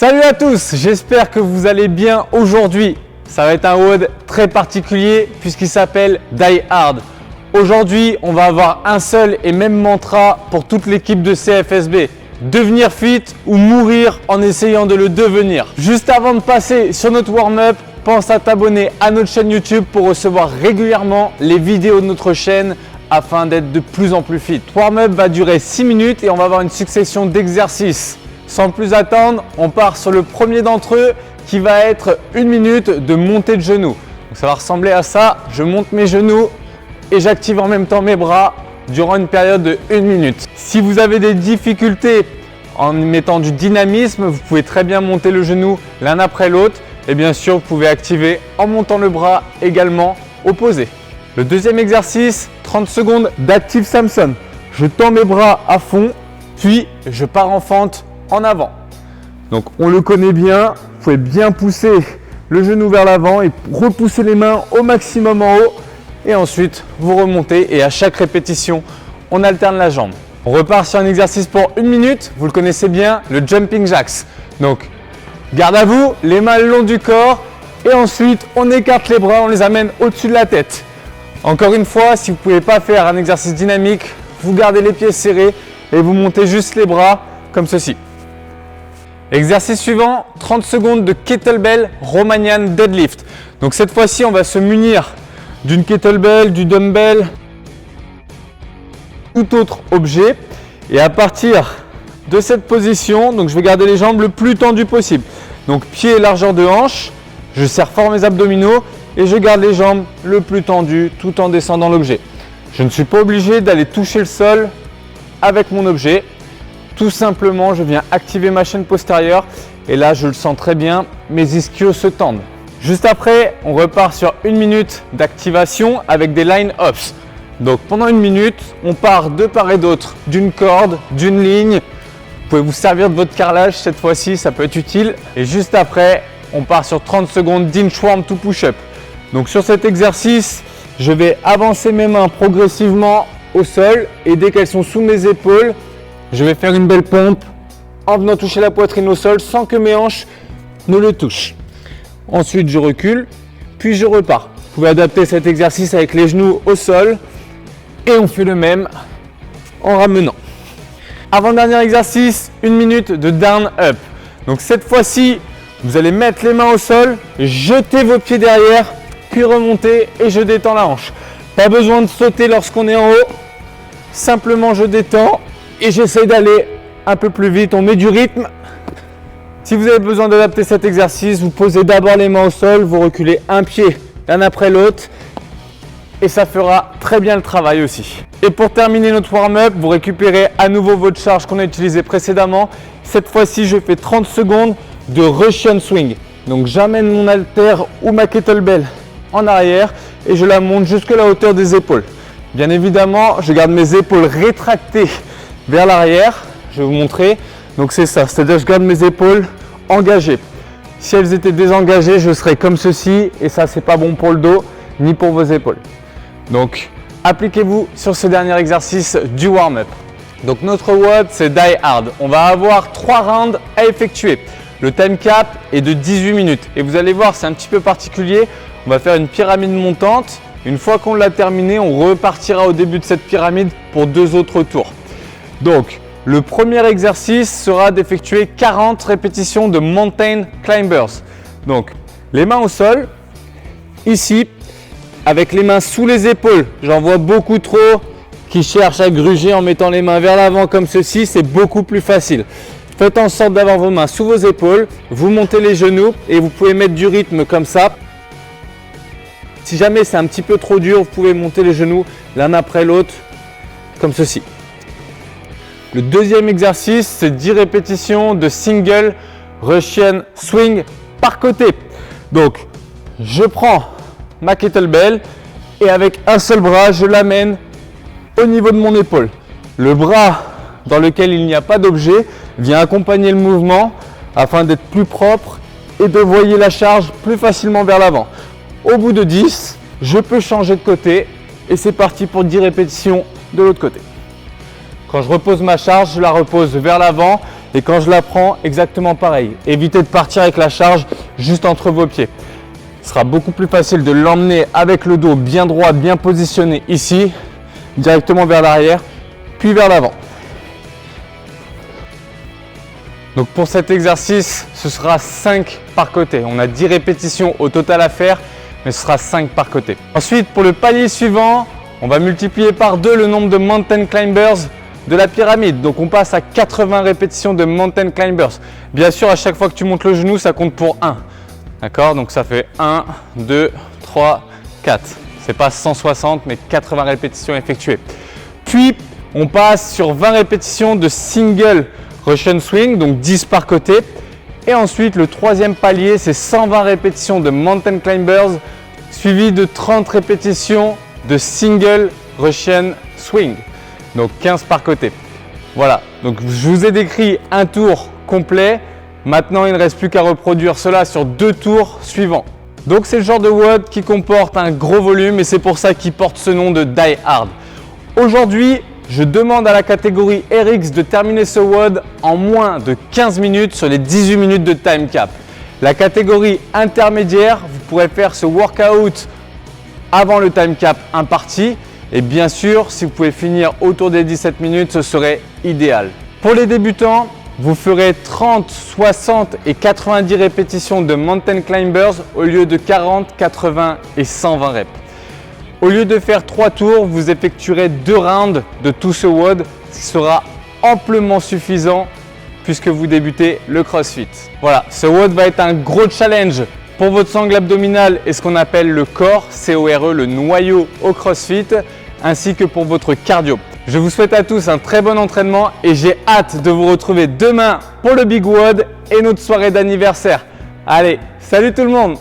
Salut à tous, j'espère que vous allez bien aujourd'hui. Ça va être un WOD très particulier puisqu'il s'appelle Die Hard. Aujourd'hui, on va avoir un seul et même mantra pour toute l'équipe de CFSB. Devenir fit ou mourir en essayant de le devenir. Juste avant de passer sur notre warm-up, pense à t'abonner à notre chaîne YouTube pour recevoir régulièrement les vidéos de notre chaîne afin d'être de plus en plus fit. Le warm-up va durer 6 minutes et on va avoir une succession d'exercices. Sans plus attendre, on part sur le premier d'entre eux qui va être 1 minute de montée de genoux. Donc ça va ressembler à ça, je monte mes genoux et j'active en même temps mes bras durant une période de 1 minute. Si vous avez des difficultés en mettant du dynamisme, vous pouvez très bien monter le genou l'un après l'autre et bien sûr vous pouvez activer en montant le bras également opposé. Le deuxième exercice, 30 secondes d'Active Samson. Je tends mes bras à fond, puis je pars en fente en avant. Donc on le connaît bien, vous pouvez bien pousser le genou vers l'avant et repousser les mains au maximum en haut et ensuite vous remontez et à chaque répétition on alterne la jambe. On repart sur un exercice pour 1 minute, vous le connaissez bien, le jumping jacks. Donc garde à vous, les mains le long du corps et ensuite on écarte les bras, on les amène au-dessus de la tête. Encore une fois, si vous ne pouvez pas faire un exercice dynamique, vous gardez les pieds serrés et vous montez juste les bras comme ceci. Exercice suivant, 30 secondes de kettlebell Romanian deadlift. Donc cette fois-ci, on va se munir d'une kettlebell, du dumbbell, tout autre objet. Et à partir de cette position, donc je vais garder les jambes le plus tendues possible. Donc pied et largeur de hanche, je serre fort mes abdominaux et je garde les jambes le plus tendues tout en descendant l'objet. Je ne suis pas obligé d'aller toucher le sol avec mon objet. Tout simplement, je viens activer ma chaîne postérieure et là, je le sens très bien, mes ischios se tendent. Juste après, on repart sur 1 minute d'activation avec des line-ups. Donc pendant 1 minute, on part de part et d'autre d'une corde, d'une ligne. Vous pouvez vous servir de votre carrelage cette fois-ci, ça peut être utile. Et juste après, on part sur 30 secondes d'inchworm to push-up. Donc sur cet exercice, je vais avancer mes mains progressivement au sol et dès qu'elles sont sous mes épaules, je vais faire une belle pompe en venant toucher la poitrine au sol sans que mes hanches ne le touchent. Ensuite, je recule, puis je repars. Vous pouvez adapter cet exercice avec les genoux au sol et on fait le même en ramenant. Avant-dernier exercice, 1 minute de down up. Donc cette fois-ci, vous allez mettre les mains au sol, jeter vos pieds derrière, puis remonter et je détends la hanche. Pas besoin de sauter lorsqu'on est en haut, simplement je détends. Et j'essaie d'aller un peu plus vite, on met du rythme. Si vous avez besoin d'adapter cet exercice, vous posez d'abord les mains au sol, vous reculez un pied l'un après l'autre et ça fera très bien le travail aussi. Et pour terminer notre warm-up, vous récupérez à nouveau votre charge qu'on a utilisée précédemment. Cette fois-ci, je fais 30 secondes de Russian swing. Donc j'amène mon haltère ou ma kettlebell en arrière et je la monte jusque la hauteur des épaules. Bien évidemment, je garde mes épaules rétractées vers l'arrière, je vais vous montrer. Donc c'est ça, c'est-à-dire que je garde mes épaules engagées. Si elles étaient désengagées, je serais comme ceci et ça c'est pas bon pour le dos ni pour vos épaules. Donc appliquez-vous sur ce dernier exercice du warm-up. Donc notre WOD c'est Die Hard. On va avoir 3 rounds à effectuer. Le time cap est de 18 minutes et vous allez voir c'est un petit peu particulier. On va faire une pyramide montante. Une fois qu'on l'a terminé, on repartira au début de cette pyramide pour 2 autres tours. Donc, le premier exercice sera d'effectuer 40 répétitions de Mountain Climbers. Donc, les mains au sol, ici, avec les mains sous les épaules. J'en vois beaucoup trop qui cherchent à gruger en mettant les mains vers l'avant comme ceci, c'est beaucoup plus facile. Faites en sorte d'avoir vos mains sous vos épaules, vous montez les genoux et vous pouvez mettre du rythme comme ça. Si jamais c'est un petit peu trop dur, vous pouvez monter les genoux l'un après l'autre comme ceci. Le deuxième exercice, c'est 10 répétitions de single Russian swing par côté. Donc, je prends ma kettlebell et avec un seul bras, je l'amène au niveau de mon épaule. Le bras dans lequel il n'y a pas d'objet vient accompagner le mouvement afin d'être plus propre et de voyer la charge plus facilement vers l'avant. Au bout de 10, je peux changer de côté et c'est parti pour 10 répétitions de l'autre côté. Quand je repose ma charge, je la repose vers l'avant Et quand je la prends, exactement pareil. Évitez de partir avec la charge juste entre vos pieds. Ce sera beaucoup plus facile de l'emmener avec le dos bien droit, bien positionné ici, directement vers l'arrière, puis vers l'avant. Donc pour cet exercice, ce sera 5 par côté. On a 10 répétitions au total à faire, mais ce sera 5 par côté. Ensuite, pour le palier suivant, on va multiplier par 2 le nombre de mountain climbers de la pyramide. Donc on passe à 80 répétitions de mountain climbers. Bien sûr, à chaque fois que tu montes le genou, ça compte pour 1. D'accord? Donc ça fait 1, 2, 3, 4. Ce n'est pas 160, mais 80 répétitions effectuées. Puis, on passe sur 20 répétitions de single Russian swing, donc 10 par côté. Et ensuite, le troisième palier, c'est 120 répétitions de mountain climbers, suivi de 30 répétitions de single Russian swing, donc 15 par côté. Voilà, donc je vous ai décrit un tour complet. Maintenant, il ne reste plus qu'à reproduire cela sur 2 tours suivants. Donc c'est le genre de WOD qui comporte un gros volume et c'est pour ça qu'il porte ce nom de Die Hard. Aujourd'hui, je demande à la catégorie RX de terminer ce WOD en moins de 15 minutes sur les 18 minutes de time cap. La catégorie intermédiaire, vous pourrez faire ce workout avant le time cap imparti. Et bien sûr, si vous pouvez finir autour des 17 minutes, ce serait idéal. Pour les débutants, vous ferez 30, 60 et 90 répétitions de mountain climbers au lieu de 40, 80 et 120 reps. Au lieu de faire 3 tours, vous effectuerez 2 rounds de tout ce WOD, ce qui sera amplement suffisant puisque vous débutez le CrossFit. Voilà, ce WOD va être un gros challenge pour votre sangle abdominale et ce qu'on appelle le core, C-O-R-E, le noyau au CrossFit, ainsi que pour votre cardio. Je vous souhaite à tous un très bon entraînement et j'ai hâte de vous retrouver demain pour le Big WOD et notre soirée d'anniversaire. Allez, salut tout le monde!